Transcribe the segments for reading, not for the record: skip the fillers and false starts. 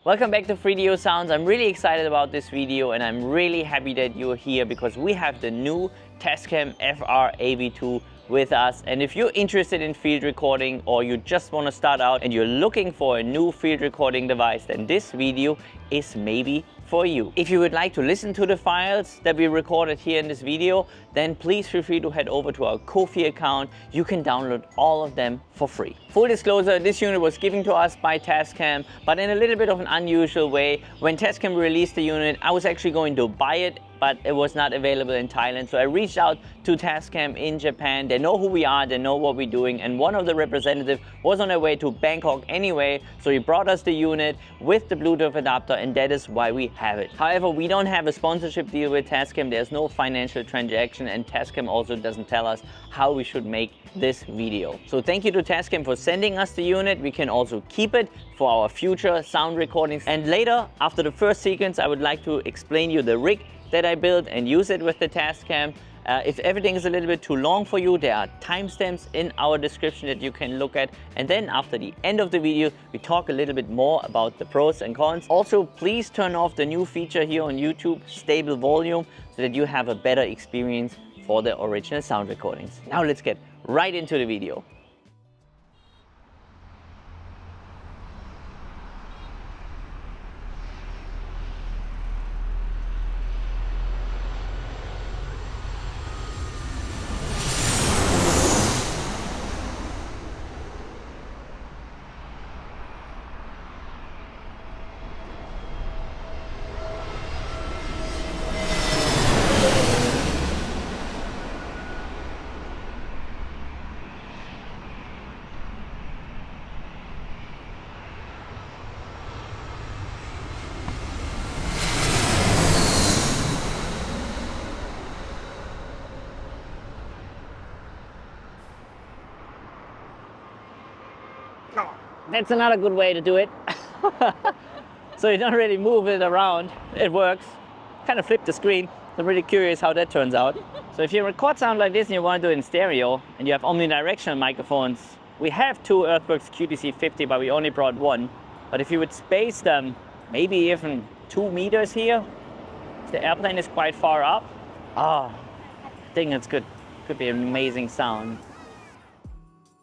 Welcome back to 3DO Sounds. I'm really excited about this video and I'm really happy that you're here because we have the new TASCAM FR-AV2 with us. And if you're interested in field recording or you just want to start out and you're looking for a new field recording device, then this video is maybe for you. If you would like to listen to the files that we recorded here in this video, then please feel free to head over to our Ko-fi account. You can download all of them for free. Full disclosure, this unit was given to us by TASCAM, but in a little bit of an unusual way. When TASCAM released the unit, I was actually going to buy it, but it was not available in Thailand. So I reached out to TASCAM in Japan. They know who we are, they know what we're doing, and one of the representatives was on their way to Bangkok anyway, so he brought us the unit with the Bluetooth adapter, and that is why we have it. However, we don't have a sponsorship deal with TASCAM. There's no financial transaction, and TASCAM also doesn't tell us how we should make this video. So thank you to TASCAM for sending us the unit. We can also keep it for our future sound recordings. And later, after the first sequence, I would like to explain you the rig that I built and use it with the TASCAM. If everything is a little bit too long for you, there are timestamps in our description that you can look at. And then after the end of the video, we talk a little bit more about the pros and cons. Also, please turn off the new feature here on YouTube, stable volume, so that you have a better experience for the original sound recordings. Now let's get right into the video. That's another good way to do it. So you don't really move it around. It works. Kind of flip the screen. I'm really curious how that turns out. So if you record sound like this and you want to do it in stereo and you have omnidirectional microphones, we have two Earthworks QTC50, but we only brought one. But if you would space them maybe even 2 meters here, the airplane is quite far up. I think that's good. Could be amazing sound.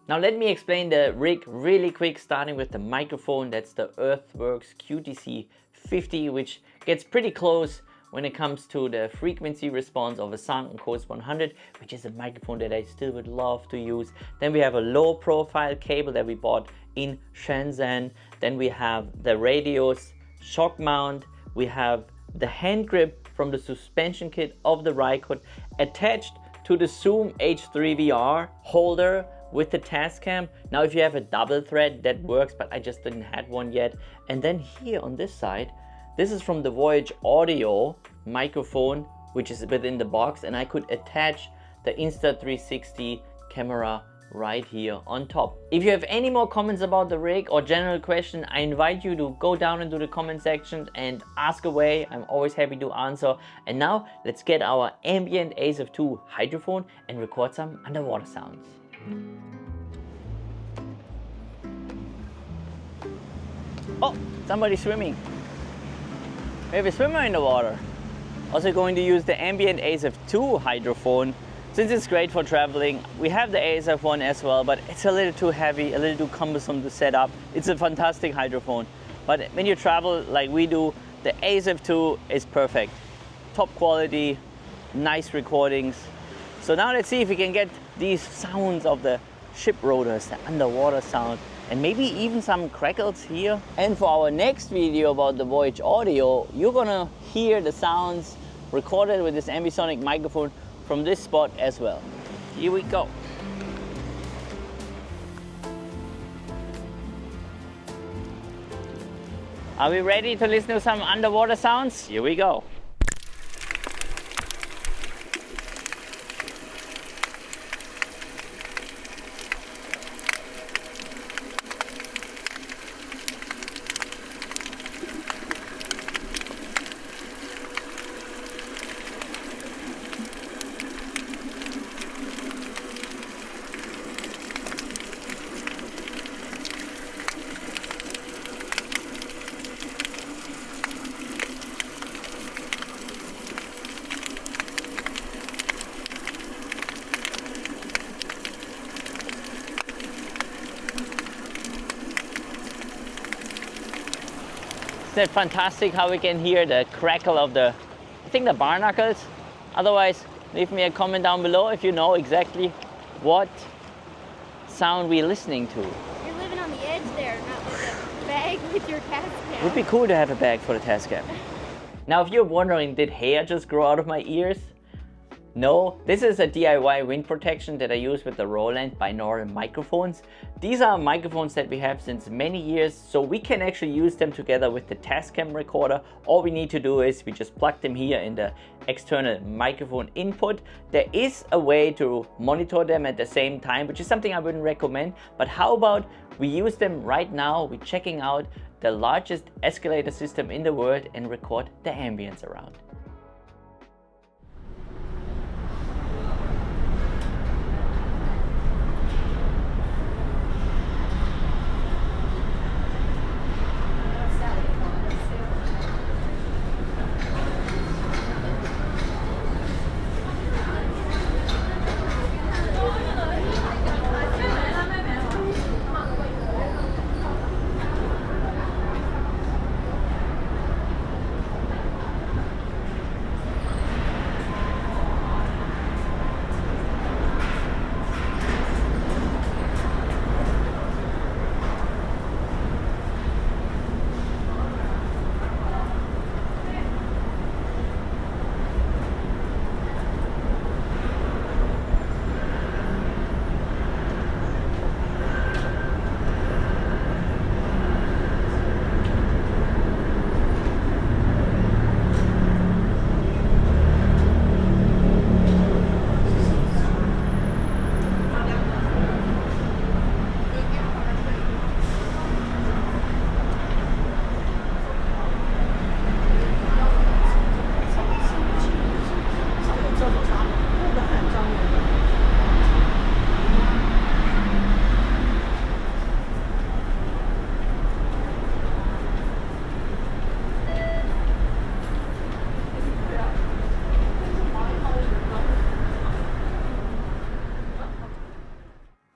Now let me explain the rig really quick, starting with the microphone. That's the Earthworks QTC50, which gets pretty close when it comes to the frequency response of a Sound Coast 100, which is a microphone that I still would love to use. Then we have a low profile cable that we bought in Shenzhen. Then we have the Radios shock mount. We have the hand grip from the suspension kit of the Rycote attached to the Zoom H3 VR holder with the TASCAM. Now if you have a double thread, that works, but I just didn't have one yet. And then here on this side, this is from the Voyage Audio microphone, which is within the box, and I could attach the Insta360 camera right here on top. If you have any more comments about the rig or general question, I invite you to go down into the comment section and ask away. I'm always happy to answer. And now let's get our Ambient ASF2 hydrophone and record some underwater sounds. Oh, somebody's swimming. We have a swimmer in the water. Also going to use the Ambient ASF2 hydrophone. Since it's great for traveling, we have the ASF one as well, but it's a little too heavy, a little too cumbersome to set up. It's a fantastic hydrophone, but when you travel like we do, the ASF2 is perfect. Top quality, nice recordings. So now let's see if we can get these sounds of the ship rotors, the underwater sound, and maybe even some crackles here. And for our next video about the Voyage Audio, you're gonna hear the sounds recorded with this ambisonic microphone from this spot as well. Here we go. Are we ready to listen to some underwater sounds? Here we go. Isn't it fantastic how we can hear the crackle of the, I think, the barnacles? Otherwise, leave me a comment down below if you know exactly what sound we're listening to. You're living on the edge there, not with a bag with your TASCAM. It would be cool to have a bag for the TASCAM. Now, if you're wondering, did hair just grow out of my ears? No, this is a DIY wind protection that I use with the Roland binaural microphones. These are microphones that we have since many years, so we can actually use them together with the TASCAM recorder. All we need to do is we just plug them here in the external microphone input. There is a way to monitor them at the same time, which is something I wouldn't recommend, but how about we use them right now? We're checking out the largest escalator system in the world and record the ambience around.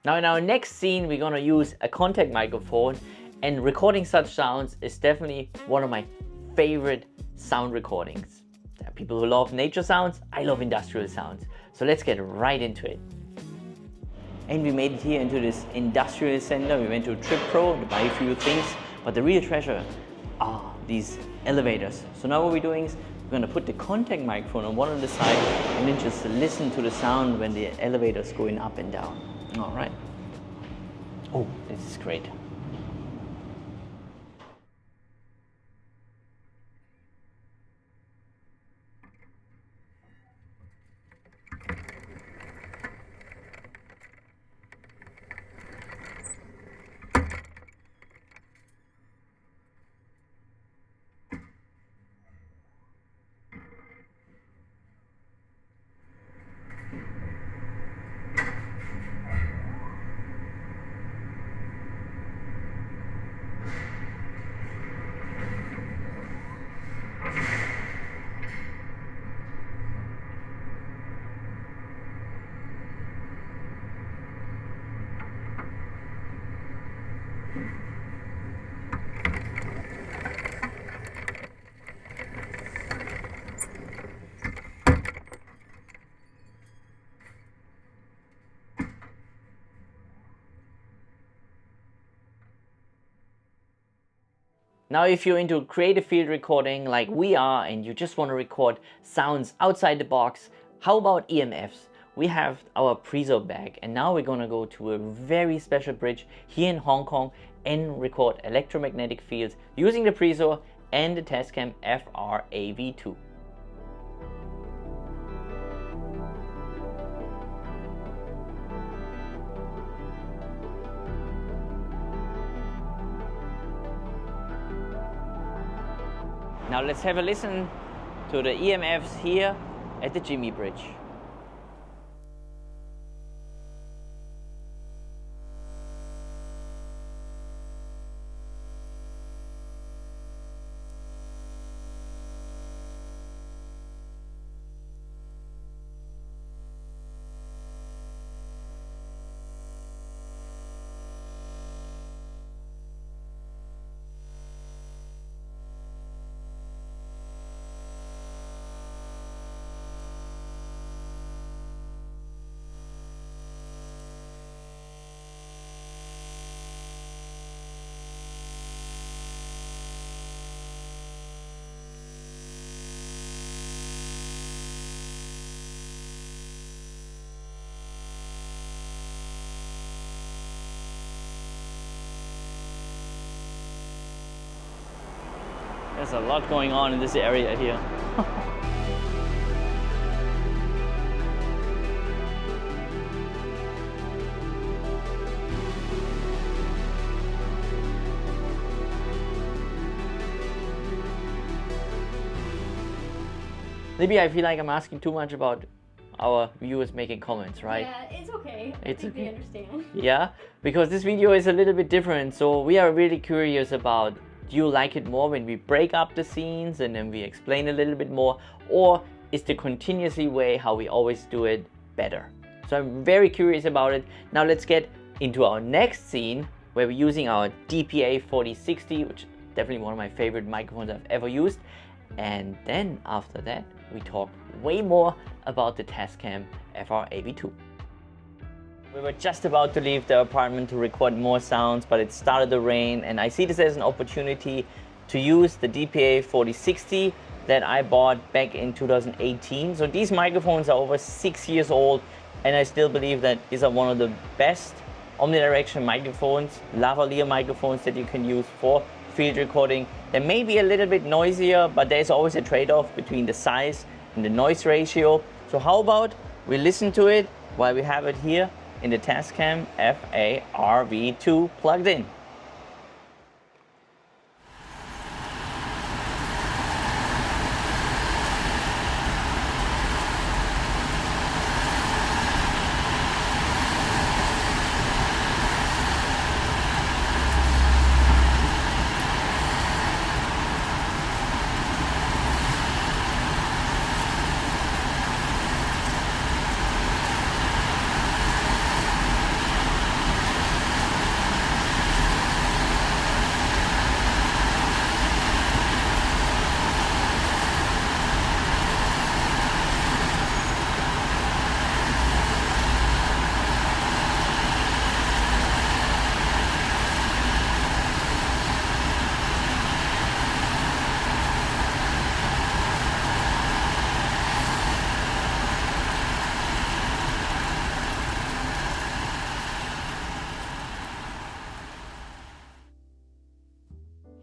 Now in our next scene, we're gonna use a contact microphone, and recording such sounds is definitely one of my favorite sound recordings. There are people who love nature sounds, I love industrial sounds. So let's get right into it. And we made it here into this industrial center. We went to Trip Pro to buy a few things, but the real treasure are these elevators. So now what we're doing is we're gonna put the contact microphone on one on the side and then just listen to the sound when the elevator's going up and down. All right. Oh, this is great. Now, if you're into creative field recording like we are and you just want to record sounds outside the box, how about EMFs? We have our Prezo bag, and now we're gonna go to a very special bridge here in Hong Kong and record electromagnetic fields using the Prezo and the TASCAM FR-AV2. Now let's have a listen to the EMFs here at the Jimmy Bridge. There's a lot going on in this area here. Maybe I feel like I'm asking too much about our viewers making comments, right? Yeah, it's okay. I It's think okay. they understand. Yeah, because this video is a little bit different. So we are really curious about, do you like it more when we break up the scenes and then we explain a little bit more, or is the continuously way how we always do it better? So I'm very curious about it. Now let's get into our next scene where we're using our DPA 4060, which is definitely one of my favorite microphones I've ever used. And then after that, we talk way more about the TASCAM FR-AV2. We were just about to leave the apartment to record more sounds, but it started to rain, and I see this as an opportunity to use the DPA 4060 that I bought back in 2018. So these microphones are over 6 years old, and I still believe that these are one of the best omnidirectional microphones, lavalier microphones that you can use for field recording. They may be a little bit noisier, but there's always a trade-off between the size and the noise ratio. So how about we listen to it while we have it here in the TASCAM FR-AV2 plugged in.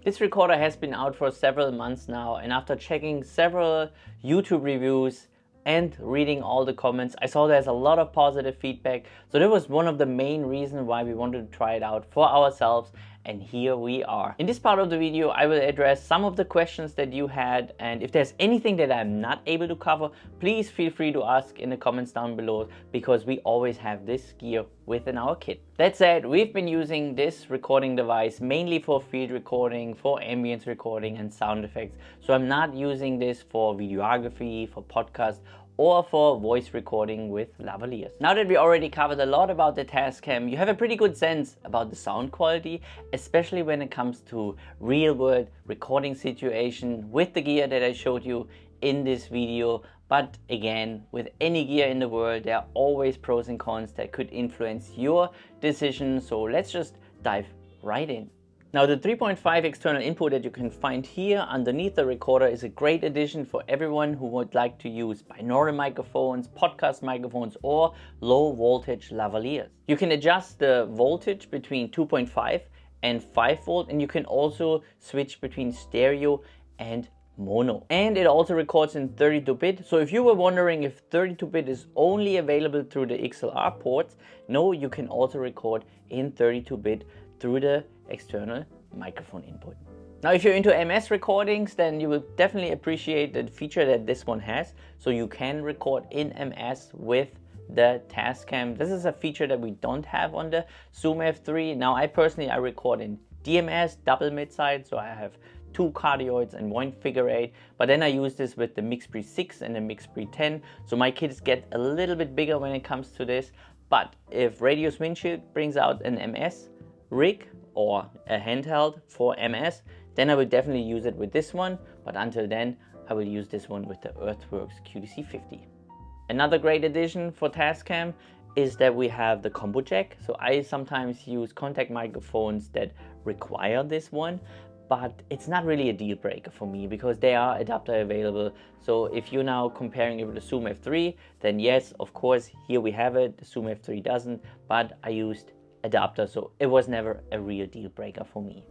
This recorder has been out for several months now, and after checking several YouTube reviews and reading all the comments, I saw there's a lot of positive feedback. So that was one of the main reasons why we wanted to try it out for ourselves, and here we are. In this part of the video, I will address some of the questions that you had, and if there's anything that I'm not able to cover, please feel free to ask in the comments down below, because we always have this gear within our kit. That said, we've been using this recording device mainly for field recording, for ambience recording and sound effects. So I'm not using this for videography, for podcast, or for voice recording with lavaliers. Now that we already covered a lot about the TASCAM, you have a pretty good sense about the sound quality, especially when it comes to real world recording situation with the gear that I showed you in this video. But again, with any gear in the world, there are always pros and cons that could influence your decision. So let's just dive right in. Now the 3.5 external input that you can find here underneath the recorder is a great addition for everyone who would like to use binaural microphones, podcast microphones, or low voltage lavaliers. You can adjust the voltage between 2.5 and 5 volt, and you can also switch between stereo and mono. And it also records in 32-bit. So if you were wondering if 32-bit is only available through the XLR ports, no, you can also record in 32-bit through the external microphone input. Now if you're into MS recordings, then you will definitely appreciate the feature that this one has. So you can record in MS with the TASCAM. This is a feature that we don't have on the Zoom F3. Now I record in DMS, double mid-side, so I have 2 cardioids and 1 figure 8, but then I use this with the MixPre 6 and the MixPre 10, so my kits get a little bit bigger when it comes to this. But if Radius Windshield brings out an MS rig or a handheld for MS, then I will definitely use it with this one, but until then I will use this one with the Earthworks QDC50. Another great addition for TASCAM is that we have the combo jack. So I sometimes use contact microphones that require this one, but it's not really a deal breaker for me because there are adapter available. So if you're now comparing it with the Zoom F3, then yes, of course, here we have it. The Zoom F3 doesn't, but I used adapter, so it was never a real deal breaker for me.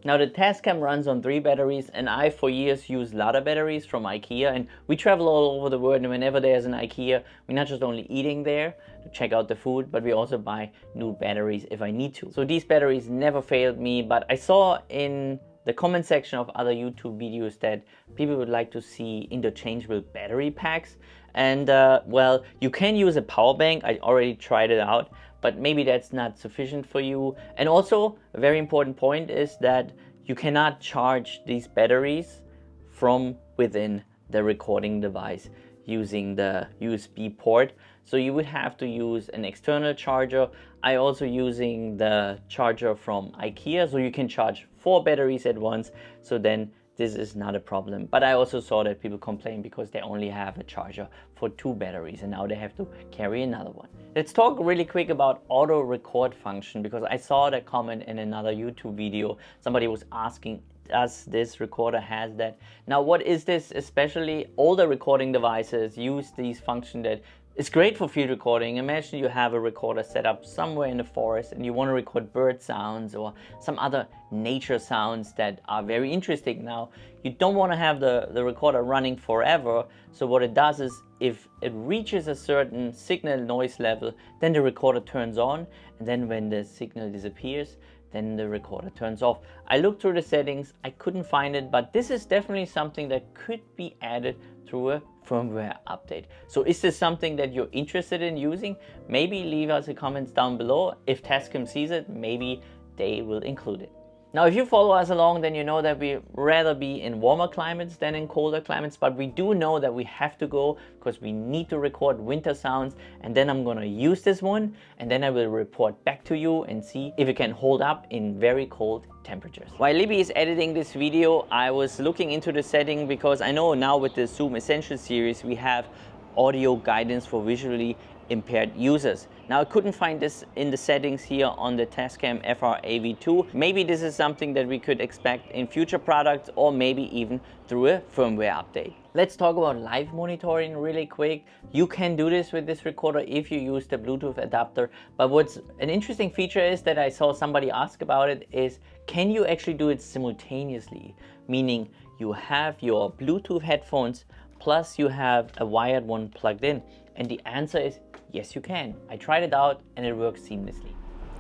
Now the TASCAM runs on 3 batteries, and I for years used Lada batteries from IKEA, and we travel all over the world, and whenever there's an IKEA, we're not just only eating there to check out the food, but we also buy new batteries if I need to. So these batteries never failed me, but I saw in the comment section of other YouTube videos that people would like to see interchangeable battery packs. And well, you can use a power bank. I already tried it out, but maybe that's not sufficient for you. And also a very important point is that you cannot charge these batteries from within the recording device using the USB port. So you would have to use an external charger. I also using the charger from IKEA, so you can charge 4 batteries at once. So then this is not a problem. But I also saw that people complain because they only have a charger for 2 batteries and now they have to carry another one. Let's talk really quick about auto record function, because I saw that comment in another YouTube video. Somebody was asking, does this recorder has that? Now what is this? Especially older recording devices use these function that it's great for field recording. Imagine you have a recorder set up somewhere in the forest and you want to record bird sounds or some other nature sounds that are very interesting. Now, you don't want to have the recorder running forever. So what it does is if it reaches a certain signal noise level, then the recorder turns on, and then when the signal disappears, then the recorder turns off. I looked through the settings, I couldn't find it, but this is definitely something that could be added through a firmware update. So is this something that you're interested in using? Maybe leave us a comments down below. If Tascam sees it, maybe they will include it. Now, if you follow us along, then you know that we rather be in warmer climates than in colder climates, but we do know that we have to go because we need to record winter sounds, and then I'm gonna use this one, and then I will report back to you and see if it can hold up in very cold temperatures. While Libby is editing this video, I was looking into the setting because I know now with the Zoom Essentials series, we have audio guidance for visually impaired users. Now I couldn't find this in the settings here on the TASCAM FR-AV2. Maybe this is something that we could expect in future products, or maybe even through a firmware update. Let's talk about live monitoring really quick. You can do this with this recorder if you use the Bluetooth adapter, but what's an interesting feature is that I saw somebody ask about it is, can you actually do it simultaneously? Meaning you have your Bluetooth headphones plus you have a wired one plugged in, and the answer is yes, you can. I tried it out and it works seamlessly.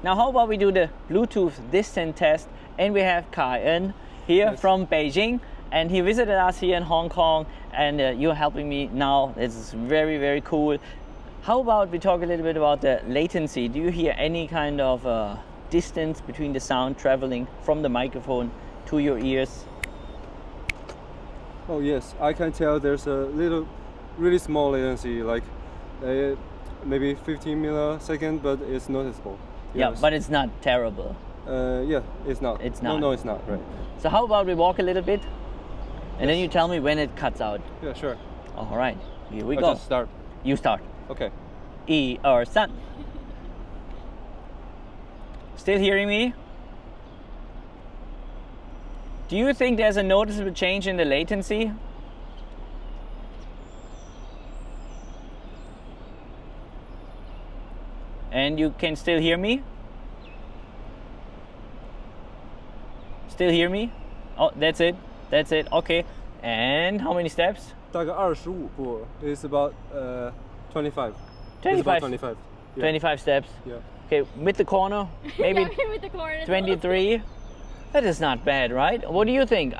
Now, how about we do the Bluetooth distance test? And we have Kai-en here from Beijing, and he visited us here in Hong Kong, and you're helping me now. This is very, very cool. How about we talk a little bit about the latency? Do you hear any kind of distance between the sound traveling from the microphone to your ears? Oh yes, I can tell there's a really small latency, like maybe 15 milliseconds, but it's noticeable. Yeah, but it's not terrible. Yeah, it's not. It's not. No, it's not, right. So how about we walk a little bit, and then you tell me when it cuts out. Yeah, sure. All right, here we I'll go. just start. You start. Okay. 1, 2, 3. Still hearing me? Do you think there's a noticeable change in the latency? And you can still hear me? Still hear me? Oh, that's it. That's it. Okay. And how many steps? 大概25步. It's about 25. 25. It's about 25. Yeah. 25 steps. Yeah. Okay, with the corner, maybe Yeah, with the corner. 23. That is not bad, right? What do you think?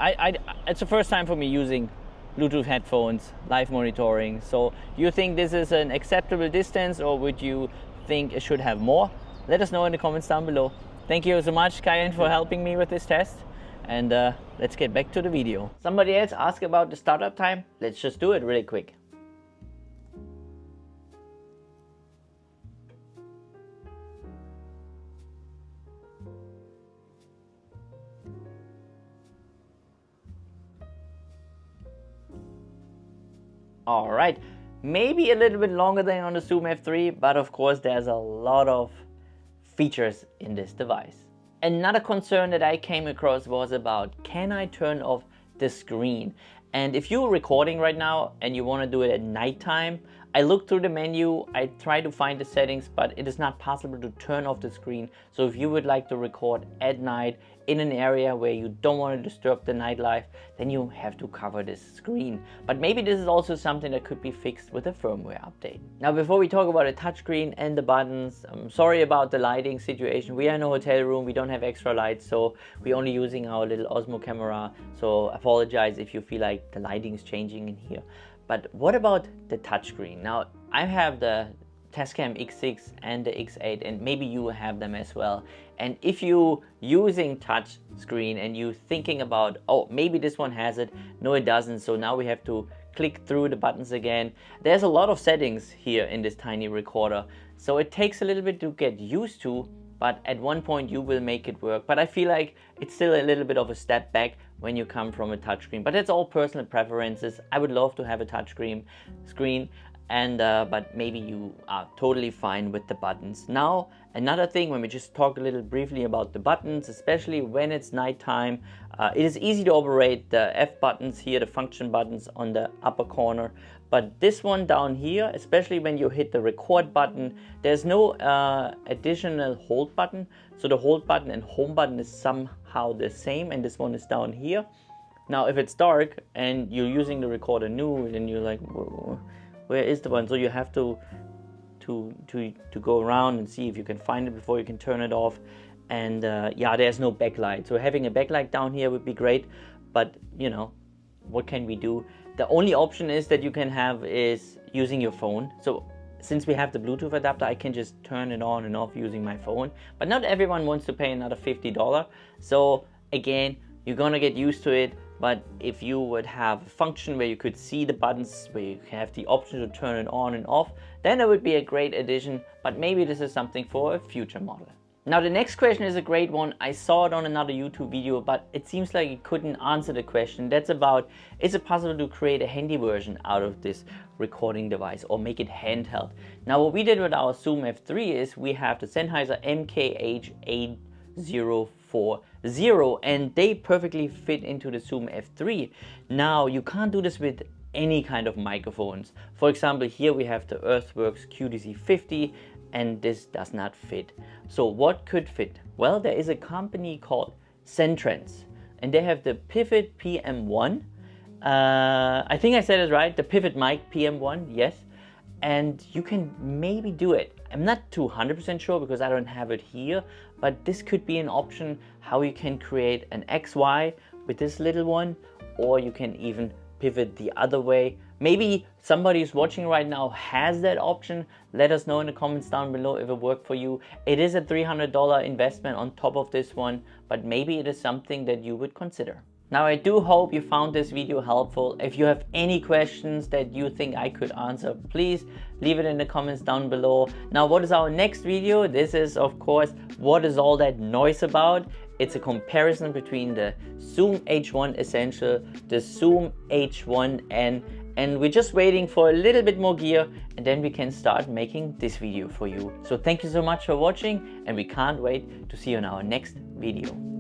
It's the first time for me using Bluetooth headphones, live monitoring. So do you think this is an acceptable distance, or would you think it should have more? Let us know in the comments down below. Thank you so much, Kai-en, for helping me with this test. And let's get back to the video. Somebody else asked about the startup time. Let's just do it really quick. All right, maybe a little bit longer than on the Zoom F3, but of course there's a lot of features in this device. Another concern that I came across was about, can I turn off the screen? And if you're recording right now and you want to do it at nighttime, I looked through the menu, I tried to find the settings, but it is not possible to turn off the screen. So if you would like to record at night, in an area where you don't want to disturb the nightlife, then you have to cover this screen. But maybe this is also something that could be fixed with a firmware update. Now, before we talk about a touchscreen and the buttons, I'm sorry about the lighting situation. We are in a hotel room, we don't have extra lights, so we're only using our little Osmo camera. So apologize if you feel like the lighting is changing in here. But what about the touchscreen? Now, I have the TASCAM X6 and the X8, and maybe you have them as well. And if you using touch screen and you thinking about, oh, maybe this one has it, no it doesn't, so now we have to click through the buttons again. There's a lot of settings here in this tiny recorder, so it takes a little bit to get used to, but at one point you will make it work. But I feel like it's still a little bit of a step back when you come from a touchscreen, but that's all personal preferences. I would love to have a touchscreen and but maybe you are totally fine with the buttons. Now, another thing, when we just talk a little briefly about the buttons, especially when it's nighttime, it is easy to operate the F buttons here, the function buttons on the upper corner. But this one down here, especially when you hit the record button, there's no additional hold button. So the hold button and home button is somehow the same, and this one is down here. Now, if it's dark and you're using the recorder new, then you're like, whoa, where is the one? So you have to go around and see if you can find it before you can turn it off. And yeah, there's no backlight. So having a backlight down here would be great, but you know, what can we do? The only option is that you can have is using your phone. So since we have the Bluetooth adapter, I can just turn it on and off using my phone. But not everyone wants to pay another $50. So again, you're gonna get used to it. But if you would have a function where you could see the buttons, where you have the option to turn it on and off, then it would be a great addition. But maybe this is something for a future model. Now, the next question is a great one. I saw it on another YouTube video, but it seems like it couldn't answer the question. That's about, is it possible to create a handy version out of this recording device or make it handheld? Now, what we did with our Zoom F3 is we have the Sennheiser MKH8040, and they perfectly fit into the Zoom F3. Now, you can't do this with any kind of microphones. For example, here we have the Earthworks QDC50, and this does not fit. So what could fit? Well, there is a company called Sentrance, and they have the Pivot PM1. I think I said it right, the Pivot Mic PM1, yes. And you can maybe do it. I'm not 200% sure because I don't have it here, but this could be an option how you can create an XY with this little one, or you can even pivot the other way. Maybe somebody who's watching right now has that option. Let us know in the comments down below if it worked for you. It is a $300 investment on top of this one, but maybe it is something that you would consider. Now, I do hope you found this video helpful. If you have any questions that you think I could answer, please leave it in the comments down below. Now, what is our next video? This is, of course, what is all that noise about? It's a comparison between the Zoom H1 Essential, the Zoom H1N, and we're just waiting for a little bit more gear, and then we can start making this video for you. So thank you so much for watching, and we can't wait to see you in our next video.